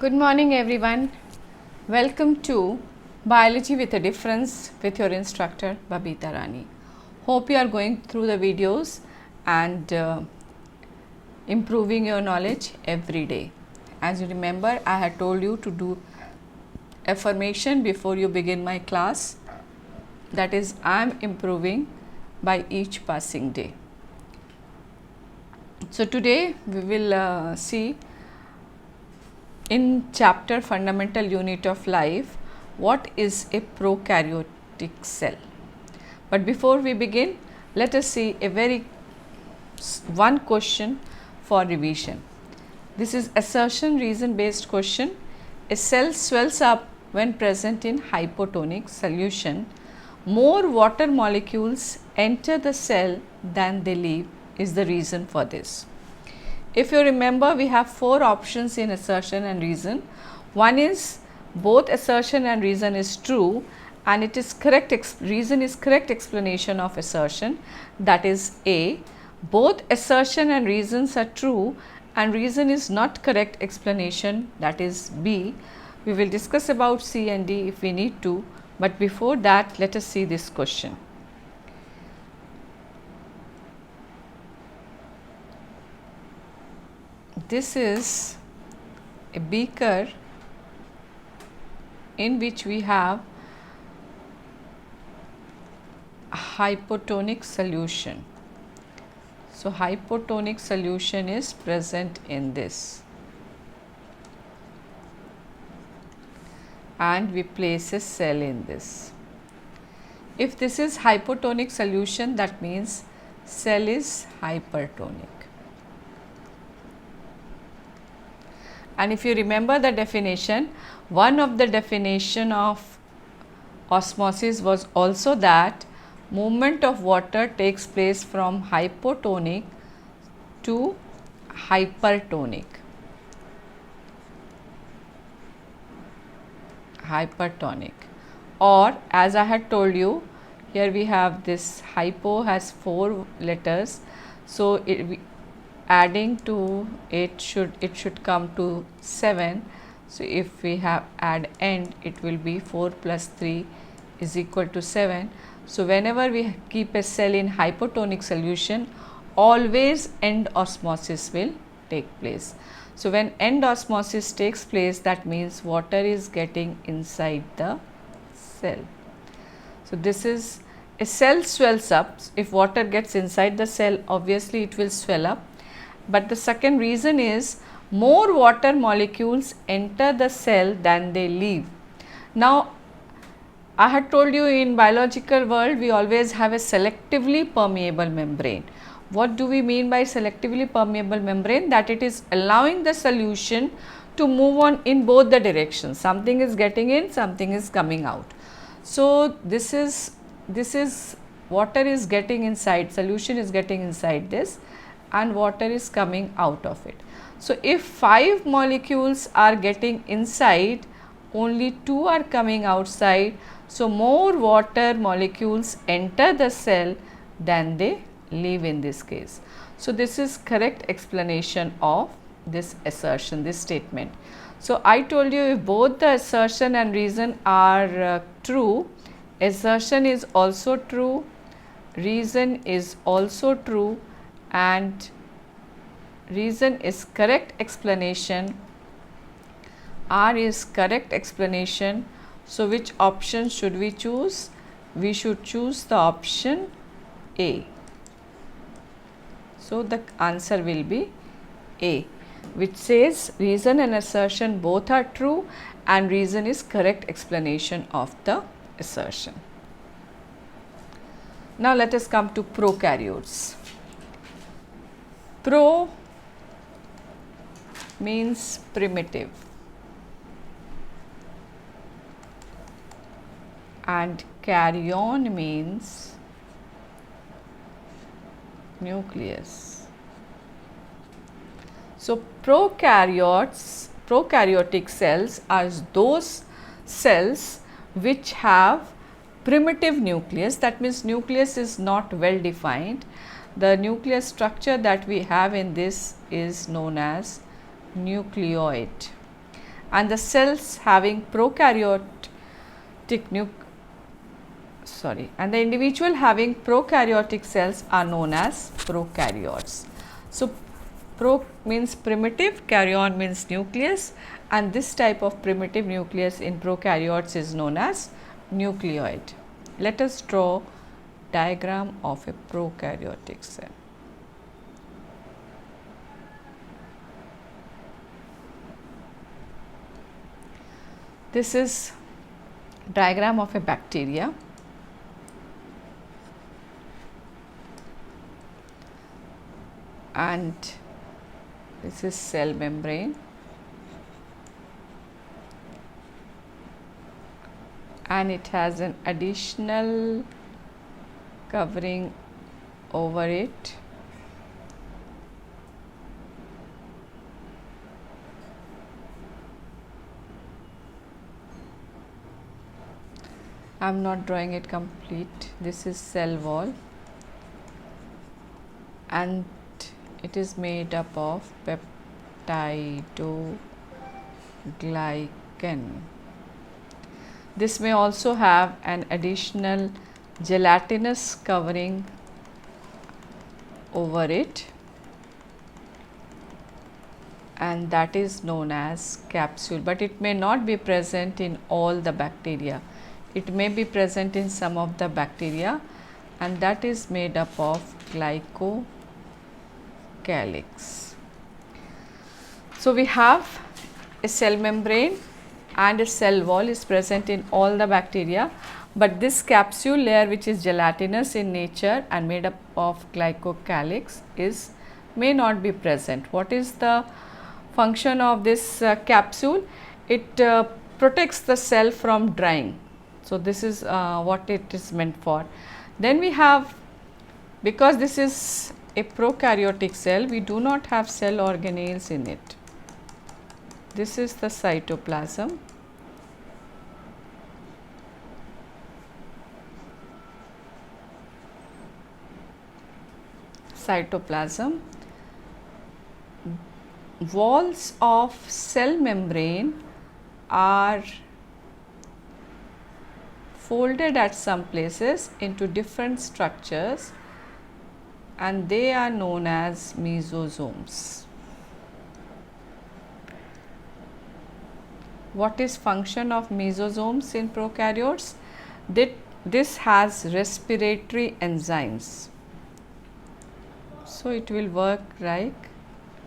Good morning everyone. Welcome to Biology with a Difference with your instructor Babita Rani. Hope you are going through the videos and improving your knowledge every day. As you remember, I had told you to do affirmation before you begin my class. That is, I am improving by each passing day. So today we will see in chapter Fundamental Unit of Life, what is a prokaryotic cell? But before we begin, let us see one question for revision. This is assertion reason based question. A cell swells up when present in hypotonic solution. More water molecules enter the cell than they leave is the reason for this. If you remember, we have four options in assertion and reason. One is both assertion and reason is true, and it is correct. Reason is correct explanation of assertion. That is A. Both assertion and reasons are true, and reason is not correct explanation. That is B. We will discuss about C and D if we need to, but before that, let us see this question. This is a beaker in which we have a hypotonic solution. So, hypotonic solution is present in this, and we place a cell in this. If this is hypotonic solution, that means cell is hypertonic. And if you remember the definition, one of the definition of osmosis was also that movement of water takes place from hypotonic to hypertonic. Or as I had told you, here we have this hypo has 4 letters, so adding to it should come to 7. So if we have add end, it will be 4 plus 3 is equal to 7. So whenever we keep a cell in hypotonic solution, always end osmosis will take place. So when end osmosis takes place, that means water is getting inside the cell. So this is a cell swells up. If water gets inside the cell, obviously it will swell up. But the second reason is more water molecules enter the cell than they leave. Now, I had told you in biological world we always have a selectively permeable membrane. What do we mean by selectively permeable membrane? That it is allowing the solution to move on in both the directions. Something is getting in, something is coming out. So this is water is getting inside, solution is getting inside this, and water is coming out of it. So if 5 molecules are getting inside, only 2 are coming outside. So more water molecules enter the cell than they leave in this case. So this is correct explanation of this assertion, this statement. So I told you if both the assertion and reason are true, assertion is also true, reason is also true, and reason is correct explanation, R is correct explanation. So which option should we choose? We should choose the option A. So the answer will be A, which says reason and assertion both are true, and reason is correct explanation of the assertion. Now let us come to prokaryotes. Pro means primitive, and karyon means nucleus. So prokaryotic cells are those cells which have primitive nucleus. That means nucleus is not well defined. The nucleus structure that we have in this is known as nucleoid, and the cells having and the individual having prokaryotic cells are known as prokaryotes. So, pro means primitive, karyon means nucleus, and this type of primitive nucleus in prokaryotes is known as nucleoid. Let us draw diagram of a prokaryotic cell. This is diagram of a bacteria. And this is cell membrane, and it has an additional covering over it. I am not drawing it complete. This is cell wall, and it is made up of peptidoglycan. This may also have an additional gelatinous covering over it, and that is known as capsule, but it may not be present in all the bacteria. It may be present in some of the bacteria, and that is made up of glycocalyx. So, we have a cell membrane and a cell wall is present in all the bacteria, but this capsule layer, which is gelatinous in nature and made up of glycocalyx, may not be present. What is the function of this capsule? It protects the cell from drying. So, this is what it is meant for. Then we have, because this is a prokaryotic cell, we do not have cell organelles in it. This is the cytoplasm. Walls of cell membrane are folded at some places into different structures, and they are known as mesosomes. What is function of mesosomes in prokaryotes? This has respiratory enzymes. So, it will work like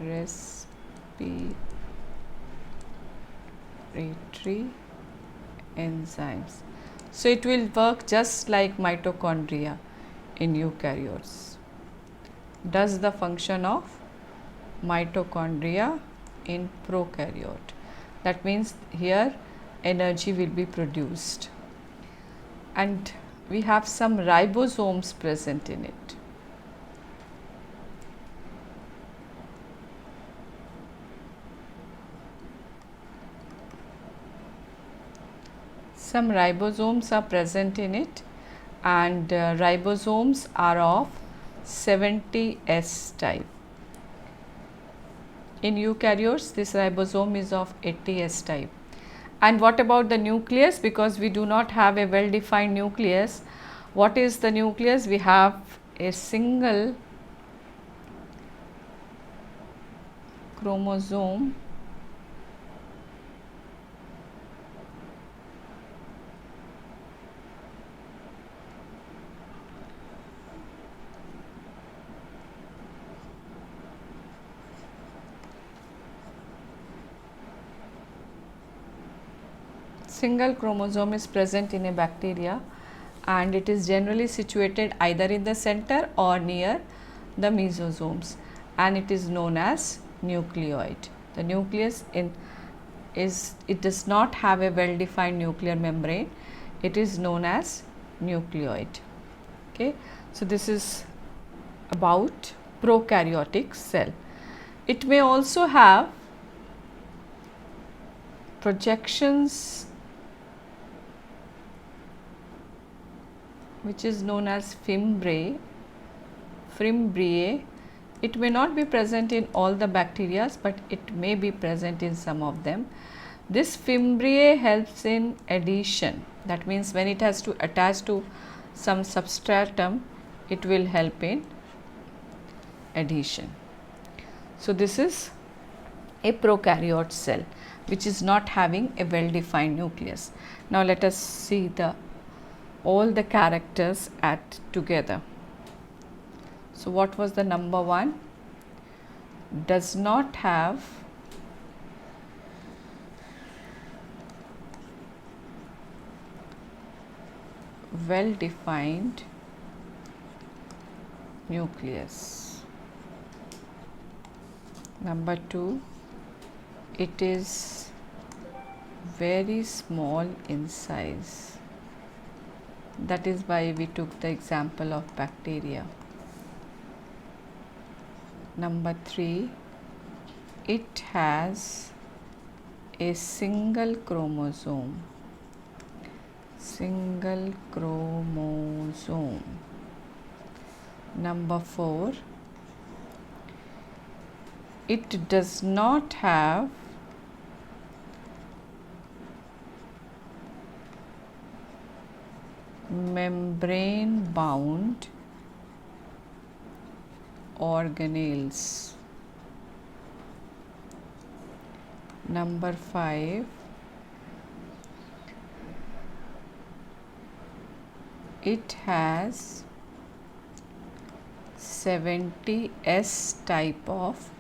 respiratory enzymes. So, it will work just like mitochondria in eukaryotes. Does the function of mitochondria in prokaryote. That means here energy will be produced, and we have some ribosomes present in it. Some ribosomes are present in it, and ribosomes are of 70S type. In eukaryotes, this ribosome is of 80S type. And what about the nucleus? Because we do not have a well defined nucleus. What is the nucleus? We have a single chromosome is present in a bacteria, and it is generally situated either in the center or near the mesosomes, and it is known as nucleoid. The nucleus it does not have a well defined nuclear membrane. It is known as nucleoid. Okay. So, this is about prokaryotic cell. It may also have projections which is known as fimbriae. It may not be present in all the bacteria, but it may be present in some of them. This fimbriae helps in adhesion. That means when it has to attach to some substratum, it will help in adhesion. So this is a prokaryote cell which is not having a well defined nucleus. Now let us see all the characters at together. So what was the number 1? Does not have well defined nucleus. Number 2, it is very small in size. That is why we took the example of bacteria. Number 3, it has a single chromosome. Single chromosome. Number 4, it does not have membrane bound organelles. Number 5, it has 70S type of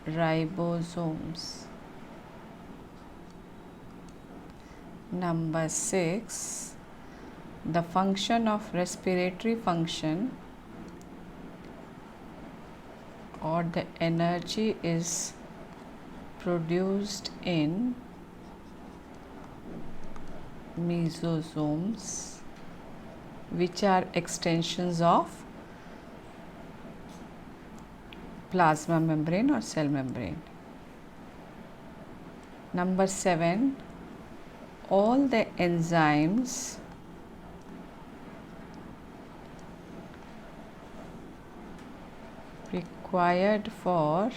ribosomes. Number 6, the function of respiratory function or the energy is produced in mesosomes, which are extensions of plasma membrane or cell membrane. Number 7, all the enzymes required for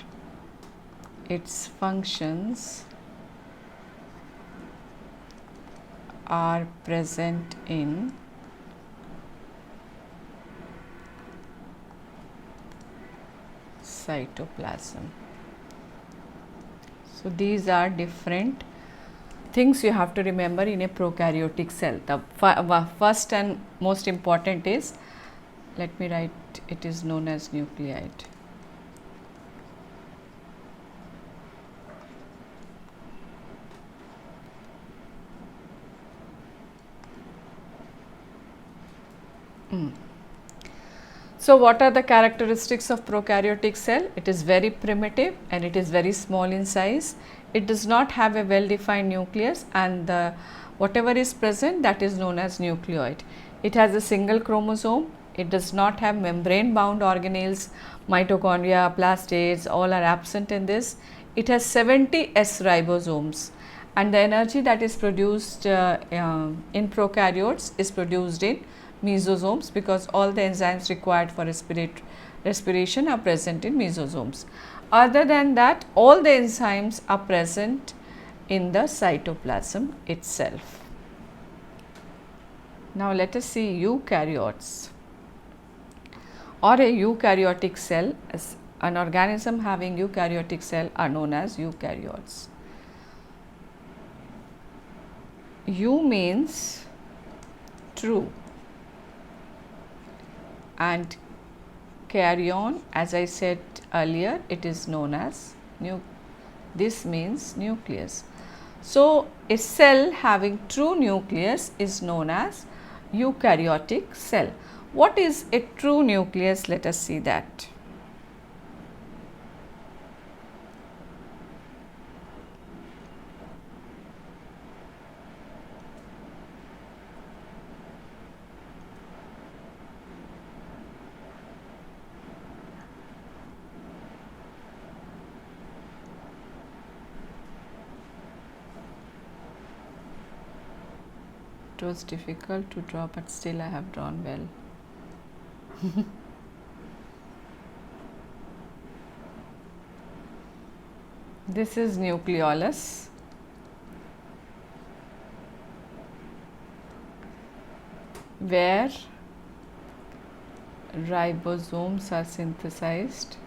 its functions are present in cytoplasm. So these are different things you have to remember in a prokaryotic cell. The first and most important is, let me write, it is known as nucleide. So what are the characteristics of prokaryotic cell? It is very primitive and it is very small in size. It does not have a well defined nucleus, and whatever is present, that is known as nucleoid. It has a single chromosome. It does not have membrane bound organelles, mitochondria, plastids, all are absent in this. It has 70 S ribosomes, and the energy that is produced in prokaryotes is produced in mesosomes, because all the enzymes required for respiration are present in mesosomes. Other than that, all the enzymes are present in the cytoplasm itself. Now let us see eukaryotes, or a eukaryotic cell. As an organism having eukaryotic cell are known as eukaryotes. Eu means true, and karyon, as I said earlier, it is known as this means nucleus. So a cell having true nucleus is known as eukaryotic cell. What is a true nucleus? Let us see that. It was difficult to draw, but still I have drawn well. This is nucleolus. where ribosomes are synthesized.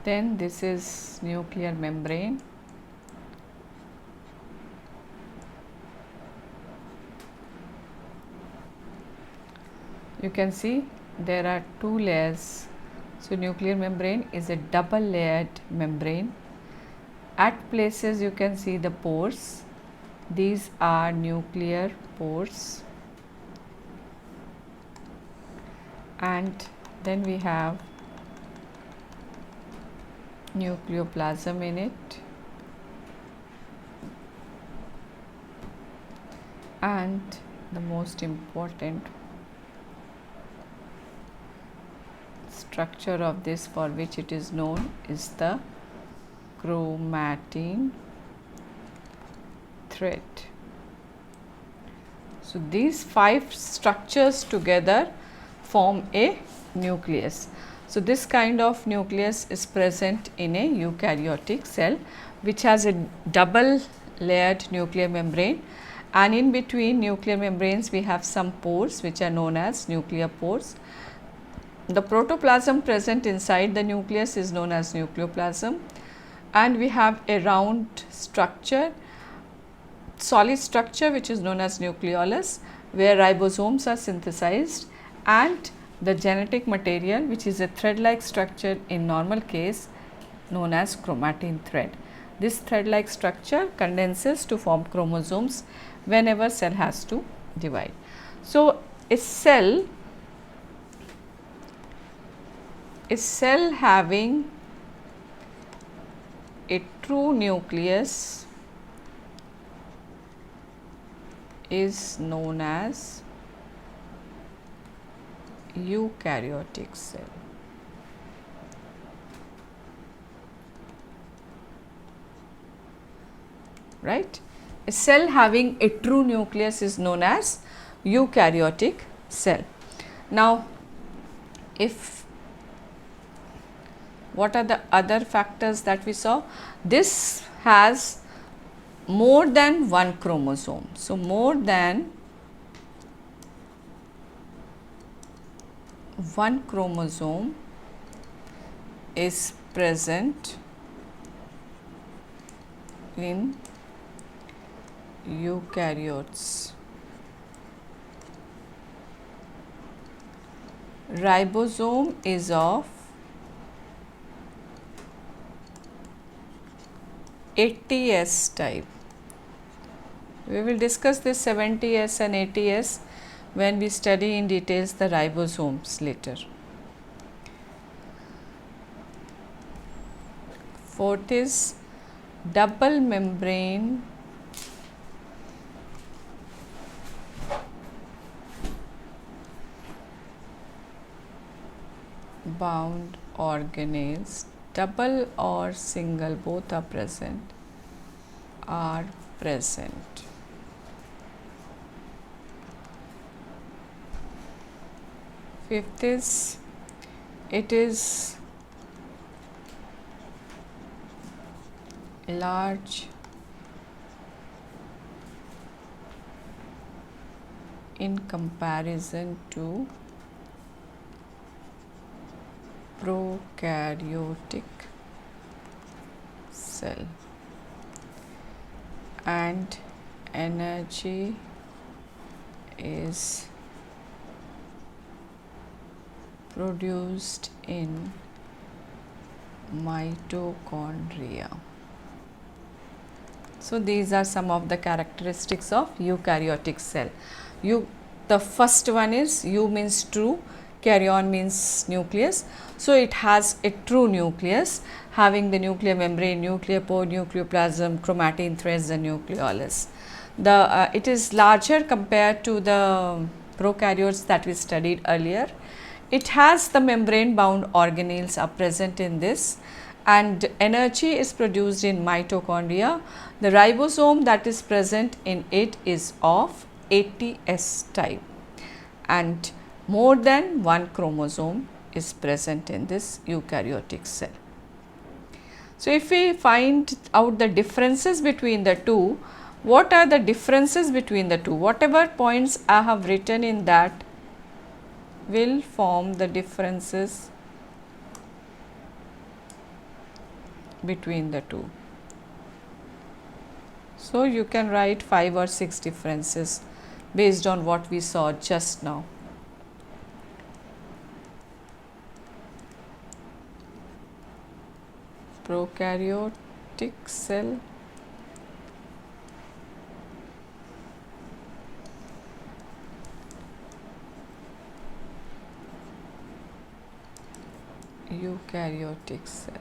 Then this is nuclear membrane. You can see there are two layers. So nuclear membrane is a double layered membrane. At places you can see the pores. These are nuclear pores. And then we have nucleoplasm in it, and the most important structure of this, for which it is known, is the chromatin thread. So these 5 structures together form a nucleus. So this kind of nucleus is present in a eukaryotic cell, which has a double layered nuclear membrane, and in between nuclear membranes we have some pores which are known as nuclear pores. The protoplasm present inside the nucleus is known as nucleoplasm, and we have a round structure, solid structure, which is known as nucleolus, where ribosomes are synthesized, and the genetic material, which is a thread like structure in normal case, known as chromatin thread. This thread like structure condenses to form chromosomes whenever cell has to divide. So a cell having a true nucleus is known as eukaryotic cell. Right? A cell having a true nucleus is known as eukaryotic cell. Now, what are the other factors that we saw? This has more than one chromosome. So, more than one chromosome is present in eukaryotes. Ribosome is of 80S type. We will discuss this 70S and 80S when we study in details the ribosomes later. Fourth is double membrane bound organelles, double or single, both are present. Fifth is, it is large in comparison to prokaryotic cell, and energy is produced in mitochondria. So these are some of the characteristics of eukaryotic cell. The first one is U means true, karyon means nucleus. So it has a true nucleus having the nuclear membrane, nuclear pore, nucleoplasm, chromatin threads and nucleolus. It is larger compared to the prokaryotes that we studied earlier. It has the membrane bound organelles are present in this, and energy is produced in mitochondria. The ribosome that is present in it is of 80S type, and more than one chromosome is present in this eukaryotic cell. So, if we find out the differences between the two, what are the differences between the two? Whatever points I have written in that will form the differences between the two. So, you can write 5 or 6 differences based on what we saw just now. Prokaryotic cell, eukaryotic cell.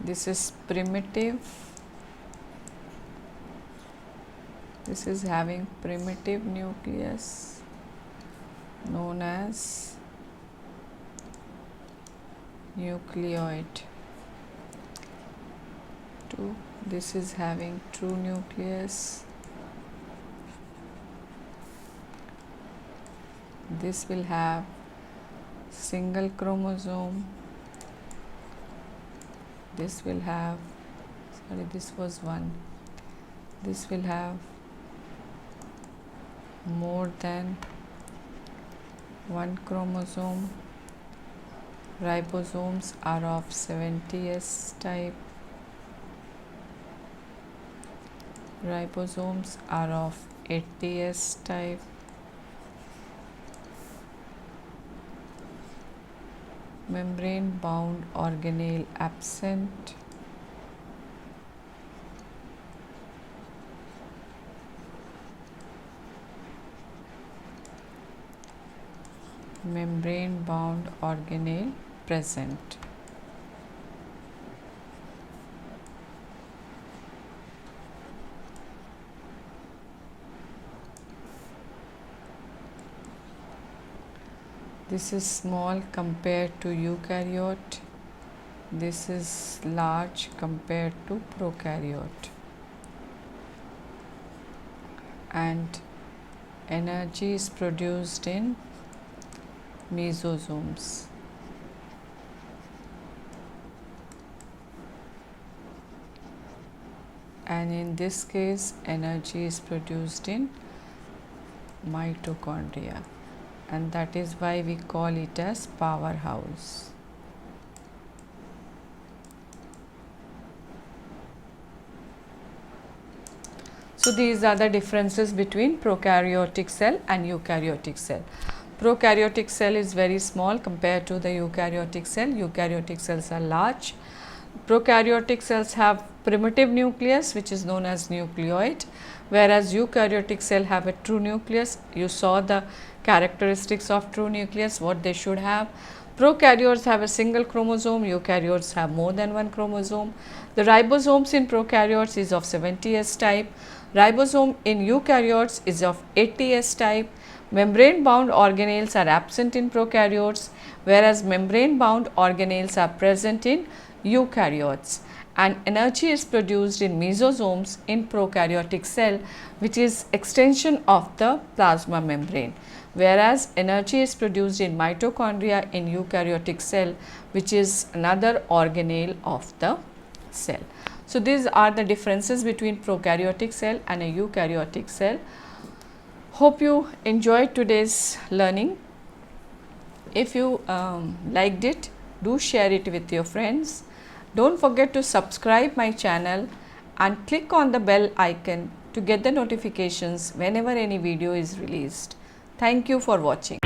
This is primitive. This is having primitive nucleus known as nucleoid. 2. This is having true nucleus. This will have single chromosome. This will have, sorry, this was 1. This will have more than 1 chromosome. Ribosomes are of 70S type. Ribosomes are of 80S type. Membrane bound organelle absent. Membrane bound organelle present. This is small compared to eukaryote. This is large compared to prokaryote. And energy is produced in mesosomes. And in this case, energy is produced in mitochondria, and that is why we call it as powerhouse. So, these are the differences between prokaryotic cell and eukaryotic cell. Prokaryotic cell is very small compared to the eukaryotic cell. Eukaryotic cells are large. Prokaryotic cells have primitive nucleus, which is known as nucleoid, whereas eukaryotic cell have a true nucleus. You saw the characteristics of true nucleus, what they should have. Prokaryotes have a single chromosome, eukaryotes have more than 1 chromosome. The ribosomes in prokaryotes is of 70S type. Ribosome in eukaryotes is of 80S type. Membrane bound organelles are absent in prokaryotes, whereas membrane bound organelles are present in eukaryotes, and energy is produced in mesosomes in prokaryotic cell, which is extension of the plasma membrane, whereas energy is produced in mitochondria in eukaryotic cell, which is another organelle of the cell. So, these are the differences between prokaryotic cell and a eukaryotic cell. Hope you enjoyed today's learning. If you liked it, do share it with your friends. Don't forget to subscribe my channel and click on the bell icon to get the notifications whenever any video is released. Thank you for watching.